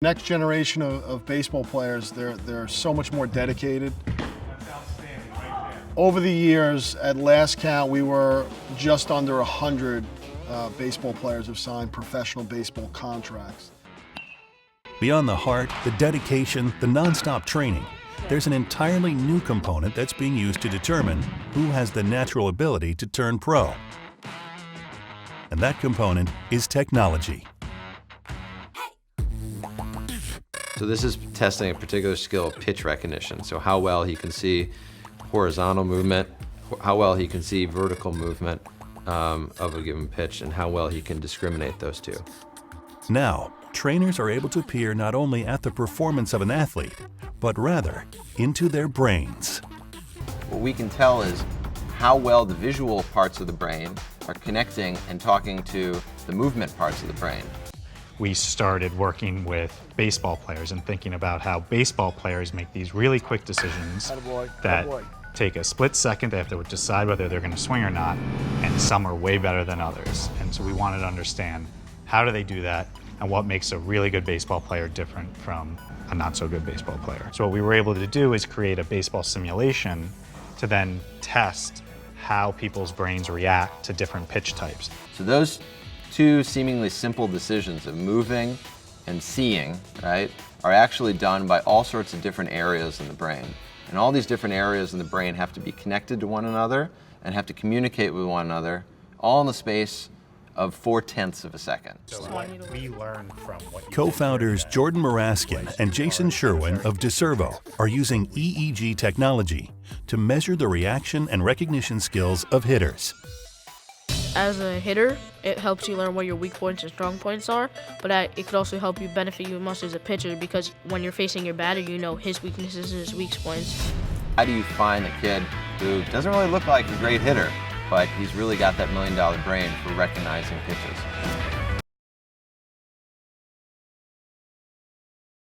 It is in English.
Next generation of baseball players, they're so much more dedicated. That's outstanding right there. Over the years, at last count, we were just under 100 baseball players have signed professional baseball contracts. Beyond the heart, the dedication, the nonstop training, there's an entirely new component that's being used to determine who has the natural ability to turn pro. And that component is technology. So this is testing a particular skill of pitch recognition. So how well he can see horizontal movement, how well he can see vertical movement of a given pitch, and how well he can discriminate those two. Now, trainers are able to peer not only at the performance of an athlete, but rather into their brains. What we can tell is how well the visual parts of the brain are connecting and talking to the movement parts of the brain. We started working with baseball players and thinking about how baseball players make these really quick decisions that take a split second. They have to decide whether they're going to swing or not, and some are way better than others. And so we wanted to understand how do they do that and what makes a really good baseball player different from a not so good baseball player. So what we were able to do is create a baseball simulation to then test how people's brains react to different pitch types. So those two seemingly simple decisions of moving and seeing, right, are actually done by all sorts of different areas in the brain. And all these different areas in the brain have to be connected to one another and have to communicate with one another, all in the space of 4/10 of a second. So what we learned from what you Co-founders Jordan Muraskin and Jayden Stroman of deCervo are using EEG technology to measure the reaction and recognition skills of hitters. As a hitter, it helps you learn where your weak points and strong points are, but it could also help you benefit you most as a pitcher, because when you're facing your batter, you know his weaknesses and his weak points. How do you find a kid who doesn't really look like a great hitter, but he's really got that $1 million brain for recognizing pitches?